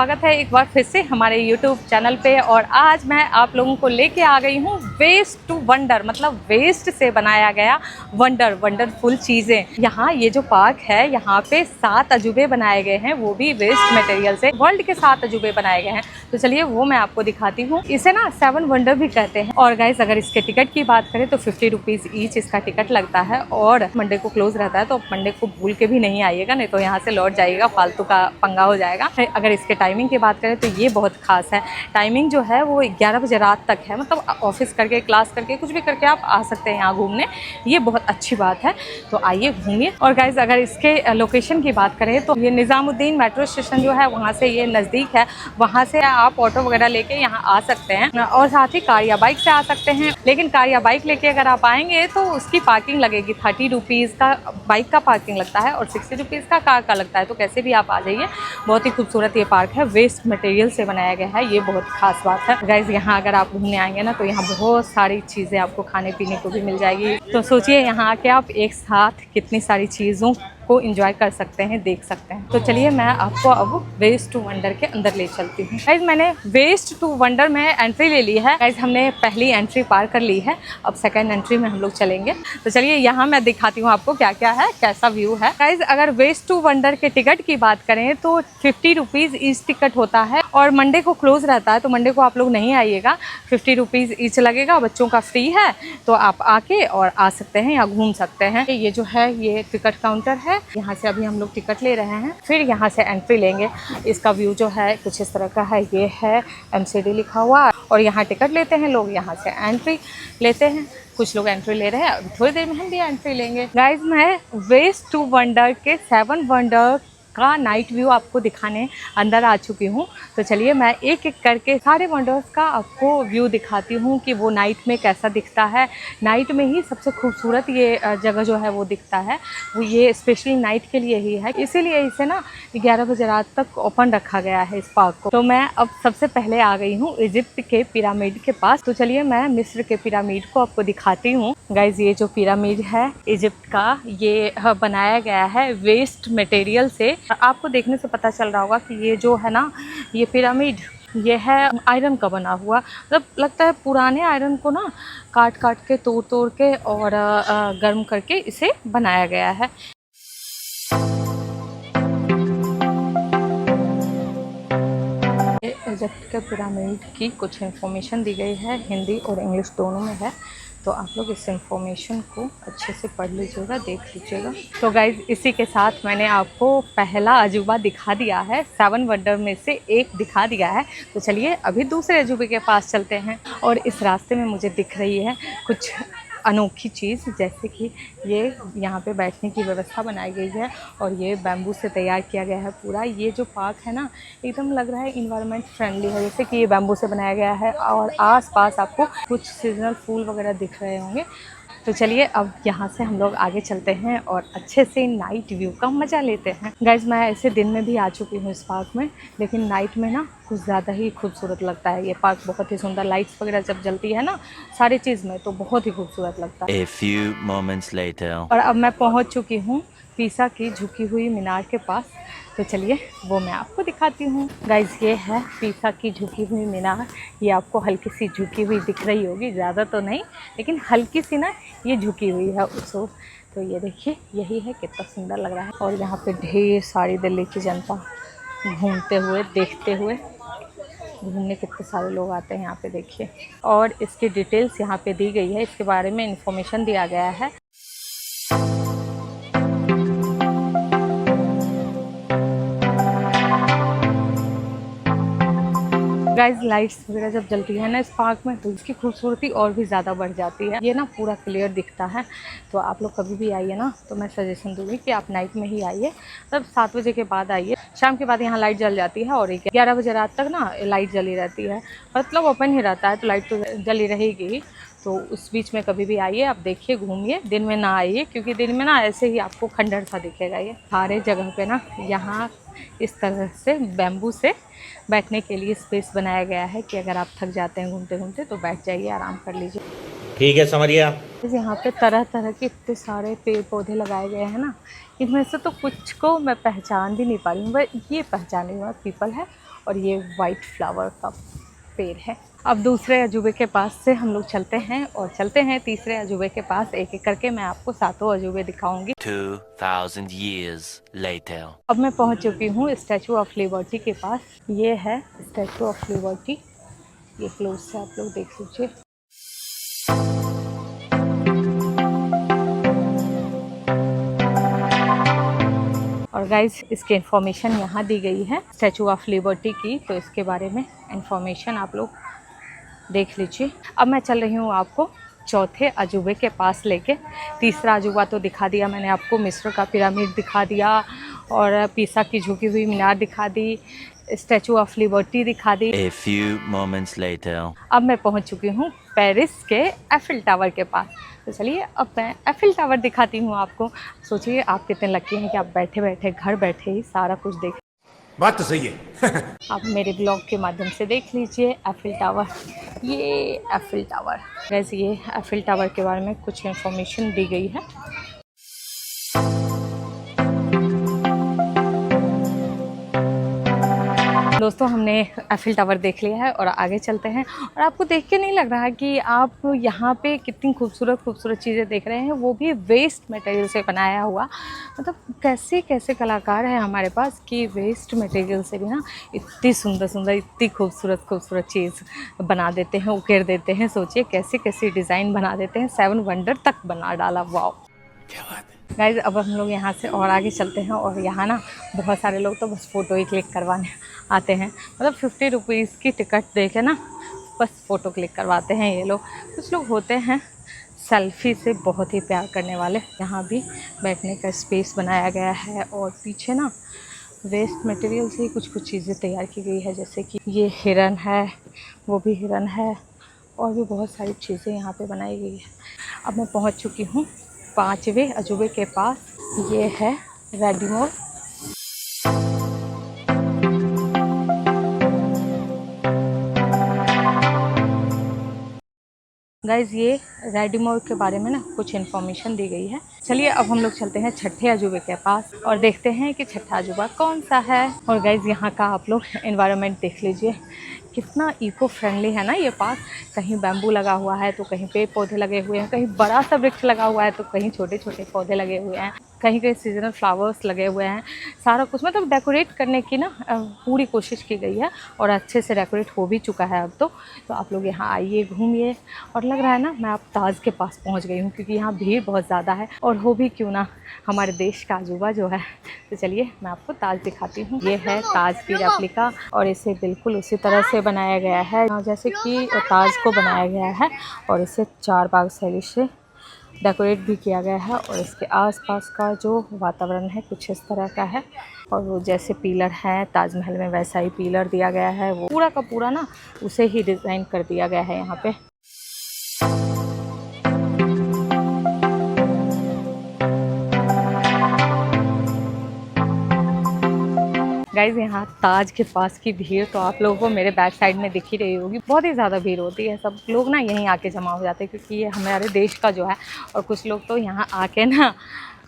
स्वागत है एक बार फिर से हमारे YouTube चैनल पे। और आज मैं आप लोगों को लेके आ गई हूँ वेस्ट टू वंडर, मतलब वेस्ट से बनाया गया वंडरफुल चीज़ें। यहाँ ये जो पार्क है यहाँ पे 7 अजूबे बनाए गए हैं, वो भी वेस्ट मटेरियल से। वर्ल्ड के 7 अजूबे बनाए गए हैं, तो चलिए वो मैं आपको दिखाती हूँ। इसे ना 7 वंडर भी कहते हैं। और गाइस अगर इसके टिकट की बात करें तो 50 रुपीज़ ईच इसका टिकट लगता है। और मंडे को क्लोज रहता है, तो मंडे को भूल के भी नहीं आइएगा, नहीं तो यहाँ से लौट जाइएगा, फालतू का पंगा हो जाएगा। अगर इसके टाइमिंग की बात करें तो ये बहुत खास है। टाइमिंग जो है वो 11 बजे रात तक है, मतलब ऑफिस करके क्लास करके कुछ भी करके आप आ सकते हैं यहाँ घूमने, ये बहुत अच्छी बात है। तो आइए घूमिए। और गाइज अगर इसके लोकेशन की बात करें तो ये निज़ामुद्दीन मेट्रो स्टेशन जो है वहाँ से ये नज़दीक है, वहाँ से आप ऑटो वगैरह लेके यहाँ आ सकते हैं। और साथ ही कार या बाइक से आ सकते हैं, लेकिन कार या बाइक लेके अगर आप आएंगे तो उसकी पार्किंग लगेगी। 30 रुपीज़ का बाइक का पार्किंग लगता है और 60 रुपीज़ का कार का लगता है। तो कैसे भी आप आ जाइए। बहुत ही खूबसूरत ये पार्क है, वेस्ट मटेरियल से बनाया गया है, ये बहुत खास बात है। गाइज यहाँ अगर आप घूमने आएंगे ना तो यहाँ बहुत सारी चीज़ें आपको खाने पीने को भी मिल जाएगी। तो सोचिए यहाँ आके आप एक साथ कितनी सारी चीज़ों को एंजॉय कर सकते हैं, देख सकते हैं। तो चलिए मैं आपको अब वेस्ट टू वंडर के अंदर ले चलती हूँ। गाइज मैंने वेस्ट टू वंडर में एंट्री ले ली है। गाइज हमने पहली एंट्री पार कर ली है, अब सेकंड एंट्री में हम लोग चलेंगे। तो चलिए यहाँ मैं दिखाती हूँ आपको क्या क्या है, कैसा व्यू है। गाइज अगर वेस्ट टू वंडर के टिकट की बात करें तो 50 रुपीज़ ईच टिकट होता है और मंडे को क्लोज रहता है, तो मंडे को आप लोग नहीं आइएगा। 50 रुपीज़ ईच लगेगा, बच्चों का फ्री है, तो आप आके और आ सकते हैं या घूम सकते हैं। ये जो है ये टिकट काउंटर है, यहाँ से अभी हम लोग टिकट ले रहे हैं, फिर यहाँ से एंट्री लेंगे। इसका व्यू जो है कुछ इस तरह का है, ये है MCD लिखा हुआ और यहाँ टिकट लेते हैं लोग, यहाँ से एंट्री लेते हैं। कुछ लोग एंट्री ले रहे हैं, अभी थोड़ी देर में हम भी एंट्री लेंगे। गाइज मैं वेस्ट टू वंडर के 7 वंडर का नाइट व्यू आपको दिखाने अंदर आ चुकी हूँ। तो चलिए मैं एक एक करके सारे वंडर्स का आपको व्यू दिखाती हूँ कि वो नाइट में कैसा दिखता है। नाइट में ही सबसे खूबसूरत ये जगह जो है वो दिखता है, वो ये स्पेशली नाइट के लिए ही है, इसीलिए इसे ना 11 बजे रात तक ओपन रखा गया है इस पार्क को। तो मैं अब सबसे पहले आ गई हूँ इजिप्ट के पिरामिड के पास। तो चलिए मैं मिस्र के पिरामिड को आपको दिखाती हूँ। गाइज ये जो पिरामिड है इजिप्ट का, ये बनाया गया है वेस्ट मटेरियल से। आपको देखने से पता चल रहा होगा कि ये जो है ना ये पिरामिड, ये है आयरन का बना हुआ। मतलब लगता है पुराने आयरन को ना काट काट के तोड़ के और गर्म करके इसे बनाया गया है। इजिप्ट के पिरामिड की कुछ इन्फॉर्मेशन दी गई है, हिंदी और इंग्लिश दोनों में है, तो आप लोग इस इंफॉर्मेशन को अच्छे से पढ़ लीजिएगा, देख लीजिएगा। तो गाइज इसी के साथ मैंने आपको पहला अजूबा दिखा दिया है, 7 वंडर में से एक दिखा दिया है। तो चलिए अभी दूसरे अजूबे के पास चलते हैं। और इस रास्ते में मुझे दिख रही है कुछ अनोखी चीज़, जैसे कि ये यहाँ पे बैठने की व्यवस्था बनाई गई है और ये बैम्बू से तैयार किया गया है पूरा। ये जो पार्क है ना एकदम लग रहा है इन्वायरमेंट फ्रेंडली है, जैसे कि ये बैम्बू से बनाया गया है और आसपास आपको कुछ सीजनल फूल वगैरह दिख रहे होंगे। तो चलिए अब यहाँ से हम लोग आगे चलते हैं और अच्छे से नाइट व्यू का मज़ा लेते हैं। गाइज मैं ऐसे दिन में भी आ चुकी हूँ इस पार्क में, लेकिन नाइट में ना कुछ ज़्यादा ही खूबसूरत लगता है ये पार्क। बहुत ही सुंदर लाइट्स वगैरह जब जलती है ना सारी चीज़ में, तो बहुत ही खूबसूरत लगता है। A few moments later. और अब मैं पहुँच चुकी हूँ पीसा की झुकी हुई मीनार के पास। तो चलिए वो मैं आपको दिखाती हूँ। गाइज ये है पीसा की झुकी हुई मीनार। ये आपको हल्की सी झुकी हुई दिख रही होगी, ज़्यादा तो नहीं लेकिन हल्की सी ना ये झुकी हुई है उसको। तो ये देखिए यही है, कितना सुंदर लग रहा है। और यहाँ पे ढेर सारी दिल्ली की जनता घूमते हुए देखते हुए, घूमने कितने सारे लोग आते हैं यहाँ पे देखिए। और इसकी डिटेल्स यहाँ पे दी गई है, इसके बारे में इंफॉर्मेशन दिया गया है। गाइज लाइट्स वगैरह जब जलती है ना इस पार्क में तो इसकी खूबसूरती और भी ज़्यादा बढ़ जाती है। ये ना पूरा क्लियर दिखता है, तो आप लोग कभी भी आइए ना तो मैं सजेशन दूँगी कि आप नाइट में ही आइए, मतलब 7 बजे के बाद आइए। शाम के बाद यहाँ लाइट जल जाती है और 11 बजे रात तक ना लाइट जली रहती है, मतलब ओपन ही रहता है, तो लाइट तो जली रहेगी ही। तो उस बीच में कभी भी आइए, आप देखिए, घूमिए। दिन में ना आइए क्योंकि दिन में ना ऐसे ही आपको खंडर सा दिखेगा। ये सारे जगह पे ना यहाँ इस तरह से बैम्बू से बैठने के लिए स्पेस बनाया गया है कि अगर आप थक जाते हैं घूमते घूमते तो बैठ जाइए, आराम कर लीजिए। ठीक है, समझिए। यहाँ पे तरह तरह के इतने सारे पेड़ पौधे लगाए गए हैं ना, इनमें से तो कुछ को मैं पहचान भी नहीं पा रही हूँ। वह ये पहचानी हुआ पीपल है और ये वाइट फ्लावर का पेड़ है। अब दूसरे अजूबे के पास से हम लोग चलते हैं और चलते हैं तीसरे अजूबे के पास। एक एक करके मैं आपको सातों अजूबे दिखाऊंगी। 2000 years later. अब मैं पहुंच चुकी हूँ स्टैचू ऑफ लिबर्टी के पास। ये है स्टैचू ऑफ लिबर्टी, ये क्लोज से आप लोग देख लीजिए। और गाइज इसकी इन्फॉर्मेशन यहाँ दी गई है स्टैचू ऑफ लिबर्टी की, तो इसके बारे में इन्फॉर्मेशन आप लोग देख लीजिए। अब मैं चल रही हूँ आपको चौथे अजूबे के पास लेके। तीसरा अजूबा तो दिखा दिया मैंने आपको, मिस्र का पिरामिड दिखा दिया और पीसा की झुकी हुई मीनार दिखा दी, स्टैचू ऑफ लिबर्टी दिखा दी। A few moments later. अब मैं पहुंच चुकी हूँ पेरिस के एफिल टावर के पास। तो चलिए अब मैं एफिल टावर दिखाती हूँ आपको। सोचिए आप कितने लकी हैं कि आप बैठे बैठे घर बैठे ही सारा कुछ देख। बात तो सही है। आप मेरे ब्लॉग के माध्यम से देख लीजिए एफिल टावर। ये एफिल टावर, वैसे ये एफिल टावर के बारे में कुछ इन्फॉर्मेशन दी गई है। दोस्तों हमने एफिल टावर देख लिया है और आगे चलते हैं। और आपको देख के नहीं लग रहा कि आप यहाँ पे कितनी खूबसूरत खूबसूरत चीज़ें देख रहे हैं, वो भी वेस्ट मटेरियल से बनाया हुआ। मतलब कैसे कैसे कलाकार हैं हमारे पास कि वेस्ट मटेरियल से भी ना इतनी सुंदर सुंदर, इतनी खूबसूरत खूबसूरत चीज़ बना देते हैं, उकेर देते हैं। सोचिए कैसे कैसे डिज़ाइन बना देते हैं, 7 वंडर तक बना डाला। वाओ क्या बात है। गाइज अब हम लोग यहाँ से और आगे चलते हैं। और यहाँ ना बहुत सारे लोग तो बस फ़ोटो ही क्लिक करवाने आते हैं। मतलब 50 रुपीज़ की टिकट दे के ना बस फ़ोटो क्लिक करवाते हैं ये लोग। कुछ लोग होते हैं सेल्फ़ी से बहुत ही प्यार करने वाले। यहाँ भी बैठने का स्पेस बनाया गया है और पीछे ना वेस्ट मटेरियल से ही कुछ कुछ चीज़ें तैयार की गई है, जैसे कि ये हिरन है, वो भी हिरन है और भी बहुत सारी चीज़ें यहाँ पे बनाई गई है। अब मैं पहुँच चुकी हूँ 5वें अजूबे के पास। ये है रेडिमोर। गाइज़ ये रेडिमोर के बारे में ना कुछ इन्फॉर्मेशन दी गई है। चलिए अब हम लोग चलते हैं छठे अजूबे के पास और देखते हैं कि छठा अजूबा कौन सा है। और गाइज़ यहाँ का आप लोग एनवायरनमेंट देख लीजिए, कितना इको फ्रेंडली है ना ये पार्क। कहीं बैम्बू लगा हुआ है तो कहीं पेड़ पौधे लगे हुए हैं, कहीं बड़ा सा वृक्ष लगा हुआ है तो कहीं छोटे छोटे पौधे लगे हुए हैं, कहीं कहीं सीजनल फ्लावर्स लगे हुए हैं। सारा कुछ मतलब डेकोरेट करने की ना पूरी कोशिश की गई है और अच्छे से डेकोरेट हो भी चुका है अब तो आप लोग यहाँ आइए, घूमिए। और लग रहा है ना मैं अब ताज के पास पहुँच गई हूँ, क्योंकि यहाँ भीड़ बहुत ज़्यादा है और हो भी क्यों ना हमारे देश का अजूबा जो है। तो चलिए मैं आपको ताज दिखाती हूँ। ये है ताज की रेप्लिका और इसे बिल्कुल उसी तरह से बनाया गया है जैसे कि ताज को बनाया गया है और इसे 4 बाग शैली से डेकोरेट भी किया गया है। और इसके आसपास का जो वातावरण है कुछ इस तरह का है और वो जैसे पिलर है ताजमहल में वैसा ही पिलर दिया गया है, वो पूरा का पूरा ना उसे ही डिज़ाइन कर दिया गया है यहाँ पे। गाइज़ यहाँ ताज के पास की भीड़ तो आप लोगों को मेरे बैक साइड में दिख ही रही होगी। बहुत ही ज़्यादा भीड़ होती है, सब लोग ना यहीं आके जमा हो जाते हैं क्योंकि ये हमारे देश का जो है। और कुछ लोग तो यहाँ आके ना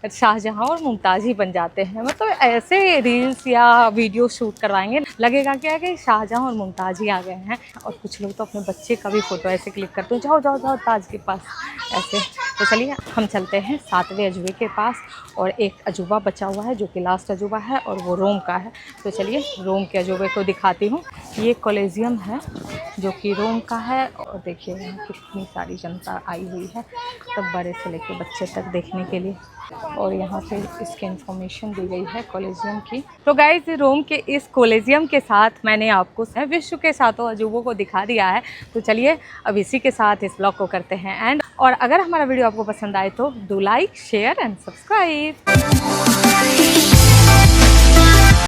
शाहजहां और मुमताज़ ही बन जाते हैं। मतलब ऐसे रील्स या वीडियो शूट करवाएंगे, लगेगा क्या है कि शाहजहां और मुमताज़ ही आ गए हैं। और कुछ लोग तो अपने बच्चे का भी फ़ोटो ऐसे क्लिक करते हैं, जाओ जाओ जाओ ताज के पास ऐसे। तो चलिए हम चलते हैं 7वें अजूबे के पास और एक अजूबा बचा हुआ है जो कि लास्ट अजूबा है और वो रोम का है। तो चलिए रोम के अजूबे को दिखाती हूँ। ये कोलिजियम है जो कि रोम का है और देखिए यहाँ कितनी सारी जनता आई हुई है, तब बड़े से लेकर बच्चे तक देखने के लिए। और यहाँ पे इसकी इन्फॉर्मेशन दी गई है कोलिजियम की। तो गाइस रोम के इस कोलिजियम के साथ मैंने आपको विश्व के 7 अजूबों को दिखा दिया है। तो चलिए अब इसी के साथ इस ब्लॉग को करते हैं एंड। और अगर हमारा वीडियो आपको पसंद आए तो do like, share and subscribe.